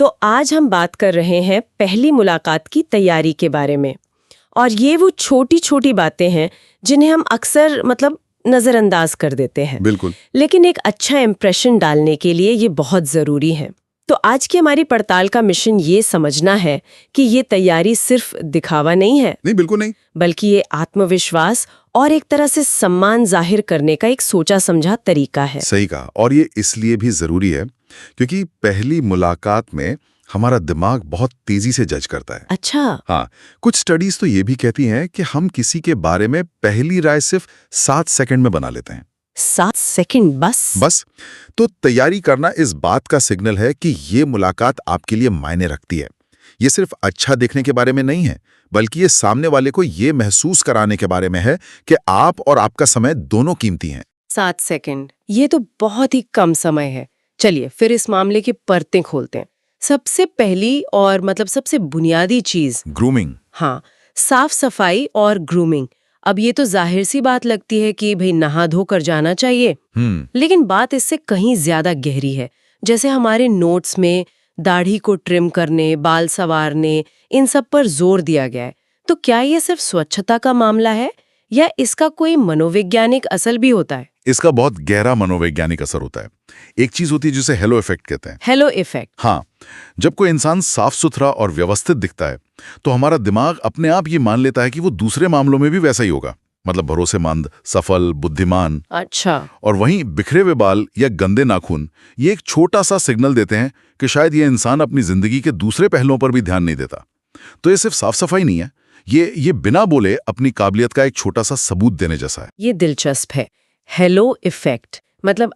तो आज हम बात कर रहे हैं पहली मुलाकात की तैयारी के बारे में। और ये वो छोटी छोटी बातें हैं जिन्हें हम अक्सर नजरअंदाज कर देते हैं। बिल्कुल। लेकिन एक अच्छा इंप्रेशन डालने के लिए ये बहुत जरूरी है। तो आज की हमारी पड़ताल का मिशन ये समझना है कि ये तैयारी सिर्फ दिखावा नहीं है। नहीं, बिल्कुल नहीं। बल्कि ये आत्मविश्वास और एक तरह से सम्मान जाहिर करने का एक सोचा समझा तरीका है। सही कहा। और ये इसलिए भी जरूरी है क्योंकि पहली मुलाकात में हमारा दिमाग बहुत तेजी से जज करता है। अच्छा। हाँ, कुछ स्टडीज तो ये भी कहती हैं कि हम किसी के बारे में पहली राय सिर्फ 7 सेकंड में बना लेते हैं। 7 सेकंड बस? तो तैयारी करना इस बात का सिग्नल है कि ये मुलाकात आपके लिए मायने रखती है। ये सिर्फ अच्छा देखने के बारे में नहीं है, बल्कि ये सामने वाले को ये महसूस कराने के बारे में है कि आप और आपका समय दोनों कीमती हैं। 7 सेकंड, ये तो बहुत ही कम समय है। चलिए फिर इस मामले की परतें खोलते हैं। सबसे पहली और सबसे बुनियादी चीज ग्रूमिंग। हाँ, साफ सफाई और ग्रूमिंग। अब ये तो जाहिर सी बात लगती है कि भाई नहा धो कर जाना चाहिए। लेकिन बात इससे कहीं ज्यादा गहरी है। जैसे हमारे नोट्स में दाढ़ी को ट्रिम करने, बाल संवारने, इन सब पर जोर दिया गया है। तो क्या ये सिर्फ स्वच्छता का मामला है या इसका कोई मनोवैज्ञानिक असर भी होता है? इसका बहुत गहरा मनोवैज्ञानिक असर होता है। एक चीज होती है जिसे हेलो इफेक्ट कहते हैं। Hello effect? हाँ, जब कोई इंसान साफ सुथरा और व्यवस्थित दिखता है तो हमारा दिमाग अपने आप ये मान लेता है कि वो दूसरे मामलों में भी वैसा ही होगा, भरोसेमंद, सफल, बुद्धिमान। अच्छा। और वहीं बिखरे हुए बाल या गंदे नाखून ये एक छोटा सा सिग्नल देते हैं कि शायद ये इंसान अपनी जिंदगी के दूसरे पहलुओं पर भी ध्यान नहीं देता। तो ये सिर्फ साफ सफाई नहीं है, ये बिना बोले अपनी काबिलियत का एक छोटा सा सबूत देने जैसा है। ये दिलचस्प है। हेलो इफेक्ट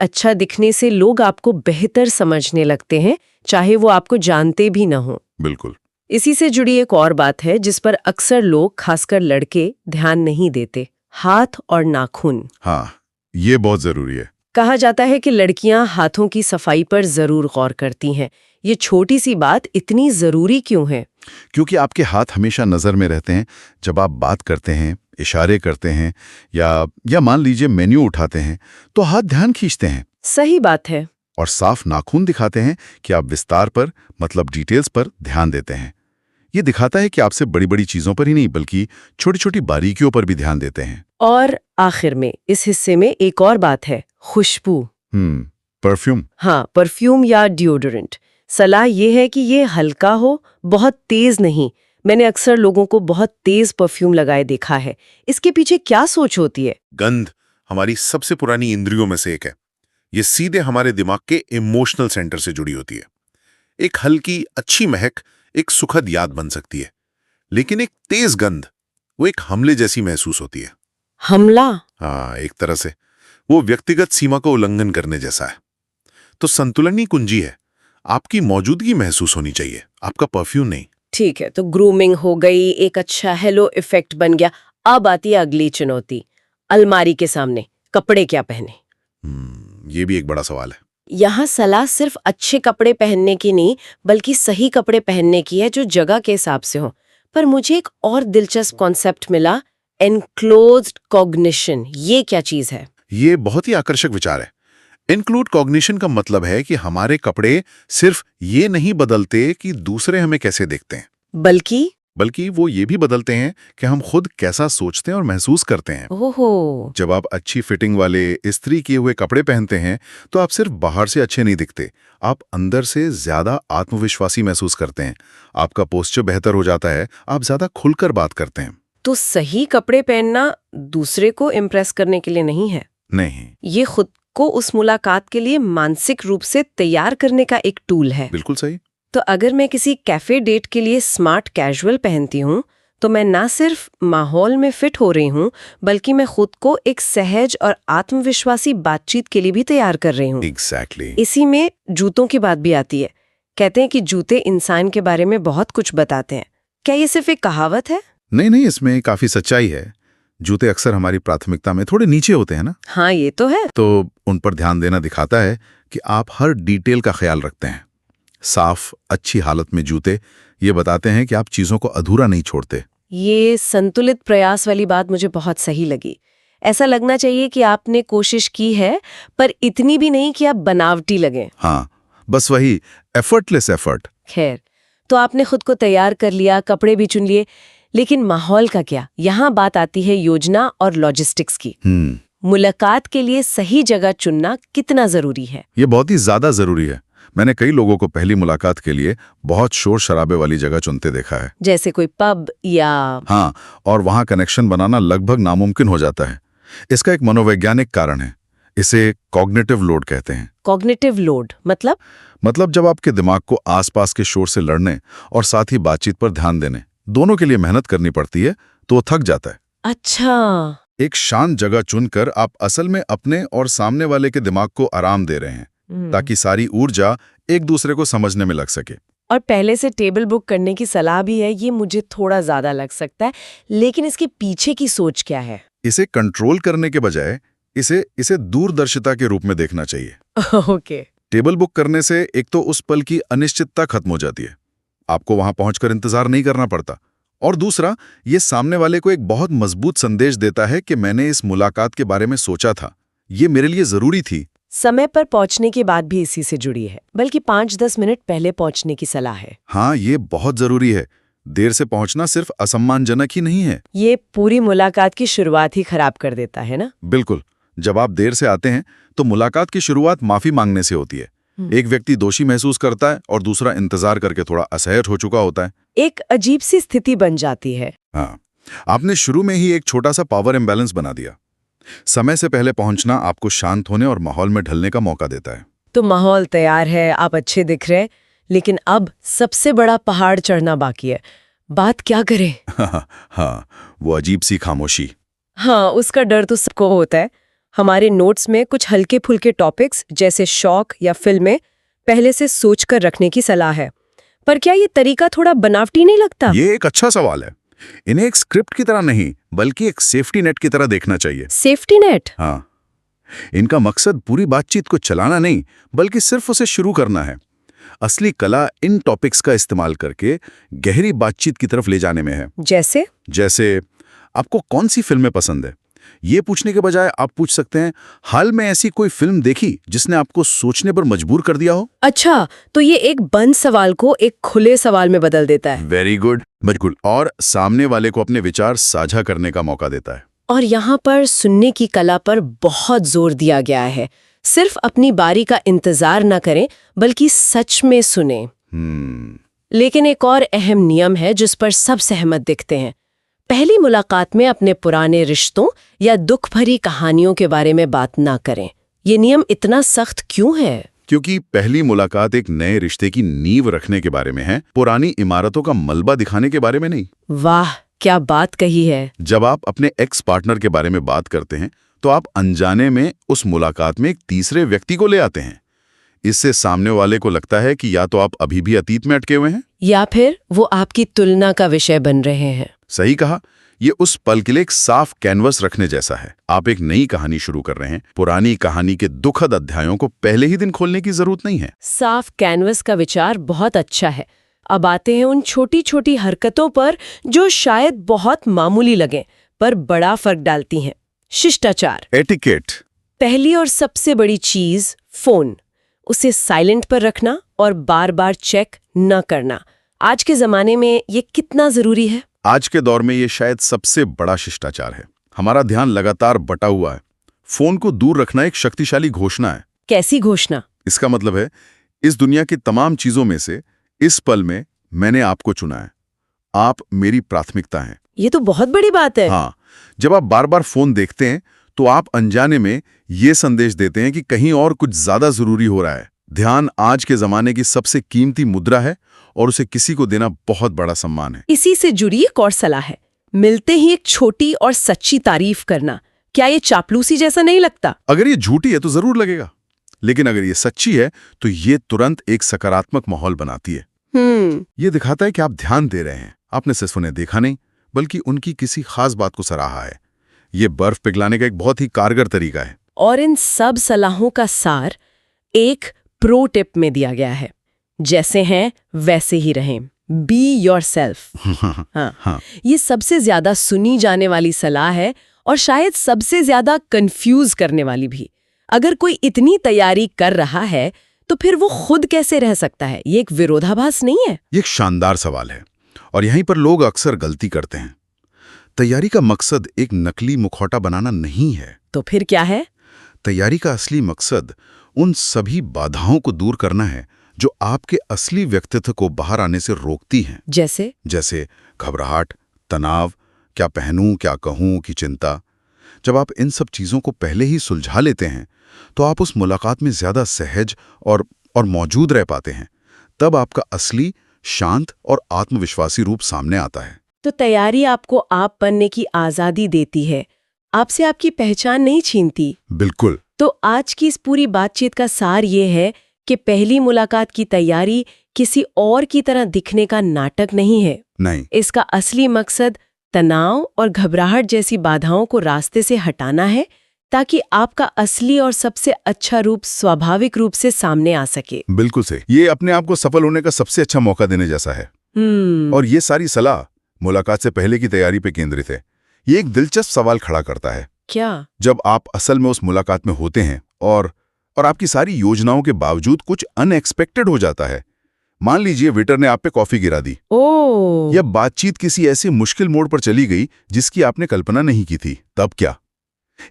अच्छा दिखने से लोग आपको बेहतर समझने लगते हैं, चाहे वो आपको जानते भी ना हो। बिल्कुल। इसी से जुड़ी एक और बात है जिस पर अक्सर लोग, खासकर लड़के, ध्यान नहीं देते। हाथ और नाखून। हाँ, ये बहुत जरूरी है। कहा जाता है कि लड़कियां हाथों की सफाई पर जरूर गौर करती हैं। ये छोटी सी बात इतनी जरूरी क्यों है? क्योंकि आपके हाथ हमेशा नजर में रहते हैं। जब आप बात करते हैं, इशारे करते हैं या मान लीजिए मेन्यू उठाते हैं तो हाथ ध्यान खींचते हैं। सही बात है। और साफ नाखून दिखाते हैं कि आप विस्तार पर, डिटेल्स पर ध्यान देते हैं। ये दिखाता है कि आप सिर्फ बड़ी बड़ी चीजों पर ही नहीं बल्कि छोटी छोटी बारीकियों पर भी ध्यान देते हैं। और आखिर में इस हिस्से में एक और बात है, खुशबू। परफ्यूम। हाँ, परफ्यूम या डिओडोरेंट। सलाह ये है कि ये हल्का हो, बहुत तेज नहीं। मैंने अक्सर लोगों को बहुत तेज परफ्यूम लगाए देखा है। इसके पीछे क्या सोच होती है? गंध हमारी सबसे पुरानी इंद्रियों में से एक है। ये सीधे हमारे दिमाग के इमोशनल सेंटर से जुड़ी होती है। एक हल्की अच्छी महक एक सुखद याद बन सकती है, लेकिन एक तेज गंध वो एक हमले जैसी महसूस होती है। हमला? हाँ, एक तरह से वो व्यक्तिगत सीमा को उल्लंघन करने जैसा है। तो संतुलन ही कुंजी है। आपकी मौजूदगी महसूस होनी चाहिए, आपका परफ्यूम नहीं। ठीक है, तो ग्रूमिंग हो गई, एक अच्छा हेलो इफेक्ट बन गया। अब आती है अगली चुनौती, अलमारी के सामने कपड़े क्या पहने। ये भी एक बड़ा सवाल है। यहाँ सलाह सिर्फ अच्छे कपड़े पहनने की नहीं, बल्कि सही कपड़े पहनने की है जो जगह के हिसाब से हो। पर मुझे एक और दिलचस्प कॉन्सेप्ट मिला, एनक्लोज्ड कॉग्निशन। ये क्या चीज है? ये बहुत ही आकर्षक विचार है। इंक्लूड कॉग्निशन का मतलब है कि हमारे कपड़े सिर्फ ये नहीं बदलते कि दूसरे हमें कैसे देखते हैं, बल्कि वो ये भी बदलते हैं कि हम खुद कैसा सोचते हैं और महसूस करते हैं। ओहो। जब आप अच्छी फिटिंग वाले इस्त्री किए हुए कपड़े पहनते हैं तो आप सिर्फ बाहर से अच्छे नहीं दिखते, आप अंदर से ज्यादा आत्मविश्वासी महसूस करते हैं। आपका पोस्चर बेहतर हो जाता है, आप ज्यादा खुलकर बात करते हैं। तो सही कपड़े पहनना दूसरे को इम्प्रेस करने के लिए नहीं है। नहीं, ये खुद को उस मुलाकात के लिए मानसिक रूप से तैयार करने का एक टूल है। बिल्कुल सही। तो अगर मैं किसी कैफे डेट के लिए स्मार्ट कैजुअल पहनती हूँ तो मैं ना सिर्फ माहौल में फिट हो रही हूँ, बल्कि मैं खुद को एक सहज और आत्मविश्वासी बातचीत के लिए भी तैयार कर रही हूँ। Exactly. इसी में जूतों की बात भी आती है। कहते हैं कि जूते इंसान के बारे में बहुत कुछ बताते हैं। क्या ये सिर्फ एक कहावत है? नहीं, इसमें काफी सच्चाई है। जूते अक्सर हमारी प्राथमिकता में थोड़े नीचे होते हैं ना। हाँ, ये तो है। तो उन पर ध्यान देना दिखाता है कि आप हर डिटेल का ख्याल रखते हैं। साफ, अच्छी हालत में जूते ये बताते हैं कि आप चीजों को अधूरा नहीं छोड़ते। ये संतुलित प्रयास वाली बात मुझे बहुत सही लगी। ऐसा लगना चाहिए कि आपने कोशिश की है, पर इतनी भी नहीं कि आप बनावटी लगें। हाँ, बस वही एफर्टलेस एफर्ट, खैर, तो आपने खुद को तैयार कर लिया, कपड़े भी चुन लिए, लेकिन माहौल का क्या? यहाँ बात आती है योजना और लॉजिस्टिक्स की। मुलाकात के लिए सही जगह चुनना कितना जरूरी है? ये बहुत ही ज्यादा जरूरी है। मैंने कई लोगों को पहली मुलाकात के लिए बहुत शोर शराबे वाली जगह चुनते देखा है, जैसे कोई पब या... हाँ, और वहां कनेक्शन बनाना लगभग नामुमकिन हो जाता है। इसका एक मनोवैज्ञानिक कारण है, इसे कॉग्निटिव लोड कहते हैं। कॉग्निटिव लोड मतलब जब आपके दिमाग को आसपास के शोर से लड़ने और साथ ही बातचीत पर ध्यान देने दोनों के लिए मेहनत करनी पड़ती है तो वो थक जाता है। अच्छा, एक शांत जगह चुनकर आप असल में अपने और सामने वाले के दिमाग को आराम दे रहे हैं, ताकि सारी ऊर्जा एक दूसरे को समझने में लग सके। और पहले से टेबल बुक करने की सलाह भी है, ये मुझे थोड़ा ज्यादा लग सकता है, लेकिन इसके पीछे की सोच क्या है? इसे कंट्रोल करने के बजाय इसे दूरदर्शिता के रूप में देखना चाहिए। ओके। टेबल बुक करने से एक तो उस पल की अनिश्चितता खत्म हो जाती है, आपको वहां पहुंचकर इंतजार नहीं करना पड़ता, और दूसरा, ये सामने वाले को एक बहुत मजबूत संदेश देता है कि मैंने इस मुलाकात के बारे में सोचा था, ये मेरे लिए जरूरी थी। समय पर पहुंचने की बात भी इसी से जुड़ी है, बल्कि 5-10 मिनट पहले पहुंचने की सलाह है। हाँ, ये बहुत जरूरी है। देर से पहुंचना सिर्फ असम्मानजनक ही नहीं है, ये पूरी मुलाकात की शुरुआत ही खराब कर देता है ना? बिल्कुल। जब आप देर से आते हैं तो मुलाकात की शुरुआत माफी मांगने से होती है। एक व्यक्ति दोषी महसूस करता है और दूसरा इंतजार करके थोड़ा असहज हो चुका होता है। एक अजीब सी स्थिति बन जाती है। हाँ, आपने शुरू में ही एक छोटा सा पावर इम्बैलेंस बना दिया। समय से पहले पहुंचना आपको शांत होने और माहौल में ढलने का मौका देता है। तो माहौल तैयार है, आप अच्छे दिख रहे, लेकिन अब सबसे बड़ा पहाड़ चढ़ना बाकी है। बात क्या करें? हाँ, वो अजीब सी खामोशी। हाँ, उसका डर तो सबको होता है। हमारे नोट्स में कुछ हल्के फुल्के टॉपिक्स जैसे शौक या फिल्में पहले से सोचकर रखने की सलाह है, पर क्या ये तरीका थोड़ा बनावटी नहीं लगता? ये एक अच्छा सवाल है। इन्हें एक स्क्रिप्ट की तरह नहीं, बल्कि एक सेफ्टी नेट की तरह देखना चाहिए। Safety net? हाँ, इनका मकसद पूरी बातचीत को चलाना नहीं, बल्कि सिर्फ उसे शुरू करना है। असली कला इन टॉपिक्स का इस्तेमाल करके गहरी बातचीत की तरफ ले जाने में है। जैसे आपको कौन सी फिल्में पसंद है, ये पूछने के बजाय आप पूछ सकते हैं, हाल में ऐसी कोई फिल्म देखी जिसने आपको सोचने पर मजबूर कर दिया हो? अच्छा, तो ये एक बंद सवाल को एक खुले सवाल में बदल देता है। वेरी गुड, बिल्कुल। और सामने वाले को अपने विचार साझा करने का मौका देता है। और यहाँ पर सुनने की कला पर बहुत जोर दिया गया है। सिर्फ अपनी बारी का इंतजार न करें, बल्कि सच में सुने। लेकिन एक और अहम नियम है जिस पर सब सहमत दिखते हैं। पहली मुलाकात में अपने पुराने रिश्तों या दुख भरी कहानियों के बारे में बात ना करें। ये नियम इतना सख्त क्यों है? क्योंकि पहली मुलाकात एक नए रिश्ते की नींव रखने के बारे में है, पुरानी इमारतों का मलबा दिखाने के बारे में नहीं। वाह, क्या बात कही है। जब आप अपने एक्स पार्टनर के बारे में बात करते हैं तो आप अनजाने में उस मुलाकात में एक तीसरे व्यक्ति को ले आते हैं। इससे सामने वाले को लगता है कि या तो आप अभी भी अतीत में अटके हुए हैं, या फिर वो आपकी तुलना का विषय बन रहे हैं। सही कहा। ये उस पल के लिए एक साफ कैनवस रखने जैसा है। आप एक नई कहानी शुरू कर रहे हैं, पुरानी कहानी के दुखद अध्यायों को पहले ही दिन खोलने की जरूरत नहीं है। साफ कैनवस का विचार बहुत अच्छा है। अब आते हैं उन छोटी छोटी हरकतों पर जो शायद बहुत मामूली लगे पर बड़ा फर्क डालती हैं। शिष्टाचार, एटिकेट। पहली और सबसे बड़ी चीज, फोन, उसे साइलेंट पर रखना और बार बार चेक न करना। आज के जमाने में ये कितना जरूरी है? आज के दौर में ये शायद सबसे बड़ा शिष्टाचार है। हमारा ध्यान लगातार बटा हुआ है। फोन को दूर रखना एक शक्तिशाली घोषणा है। कैसी घोषणा? इसका मतलब है, इस दुनिया की तमाम चीजों में से इस पल में मैंने आपको चुना है। आप मेरी प्राथमिकता हैं। ये तो बहुत बड़ी बात है। हाँ, जब आप बार बार फोन देखते हैं तो आप अनजाने में ये संदेश देते हैं कि कहीं और कुछ ज्यादा जरूरी हो रहा है। ध्यान आज के जमाने की सबसे कीमती मुद्रा है और उसे किसी को देना बहुत बड़ा सम्मान है। इसी से जुड़ी एक और सलाह है, मिलते ही एक छोटी और सच्ची तारीफ करना। क्या ये चापलूसी जैसा नहीं लगता? अगर ये झूठी है तो जरूर लगेगा, लेकिन अगर ये सच्ची है तो ये तुरंत एक सकारात्मक माहौल बनाती है। ये दिखाता है कि आप ध्यान दे रहे हैं। आपने सिर्फ उन्हें देखा नहीं, बल्कि उनकी किसी खास बात को सराहा है। ये बर्फ पिघलाने का एक बहुत ही कारगर तरीका है। और इन सब सलाहों का सार एक प्रो टिप में दिया गया है, जैसे हैं वैसे ही रहें। Be yourself. हाँ, ये सबसे ज्यादा सुनी जाने वाली सलाह है और शायद सबसे ज्यादा कंफ्यूज करने वाली भी। अगर कोई इतनी तैयारी कर रहा है तो फिर वो खुद कैसे रह सकता है? ये एक विरोधाभास नहीं है? ये एक शानदार सवाल है और यहीं पर लोग अक्सर गलती करते हैं। तैयारी का मकसद एक नकली मुखौटा बनाना नहीं है। तो फिर क्या है? तैयारी का असली मकसद उन सभी बाधाओं को दूर करना है जो आपके असली व्यक्तित्व को बाहर आने से रोकती हैं। जैसे घबराहट, तनाव, क्या पहनूं, क्या कहूं की चिंता। जब आप इन सब चीजों को पहले ही सुलझा लेते हैं तो आप उस मुलाकात में ज्यादा सहज और मौजूद रह पाते हैं। तब आपका असली, शांत और आत्मविश्वासी रूप सामने आता है। तो तैयारी आपको आप बनने की आजादी देती है, आपसे आपकी पहचान नहीं छीनती। बिल्कुल। तो आज की इस पूरी बातचीत का सार ये है कि पहली मुलाकात की तैयारी किसी और की तरह दिखने का नाटक नहीं है। नहीं। इसका असली मकसद तनाव और घबराहट जैसी बाधाओं को रास्ते से हटाना है, ताकि आपका असली और सबसे अच्छा रूप स्वाभाविक रूप से सामने आ सके। बिल्कुल सही। ये अपने आप को सफल होने का सबसे अच्छा मौका देने जैसा है। और ये सारी सलाह मुलाकात से पहले की तैयारी पे केंद्रित है। ये एक दिलचस्प सवाल खड़ा करता है। क्या? जब आप असल में उस मुलाकात में होते हैं और आपकी सारी योजनाओं के बावजूद कुछ अनएक्सपेक्टेड हो जाता है। मान लीजिए वेटर ने आप पे कॉफी गिरा दी। ओह! या बातचीत किसी ऐसे मुश्किल मोड़ पर चली गई जिसकी आपने कल्पना नहीं की थी। तब क्या?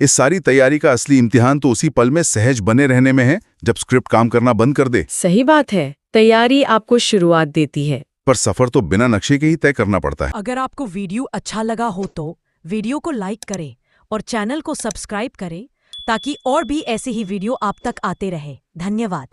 इस सारी तैयारी का असली इम्तिहान तो उसी पल में सहज बने रहने में है, जब स्क्रिप्ट काम करना बंद कर दे। सही बात है। तैयारी आपको शुरुआत देती है, पर सफर तो बिना नक्शे के ही तय करना पड़ता है। अगर आपको वीडियो अच्छा लगा हो तो वीडियो को लाइक करें और चैनल को सब्सक्राइब करें, ताकि और भी ऐसे ही वीडियो आप तक आते रहे। धन्यवाद।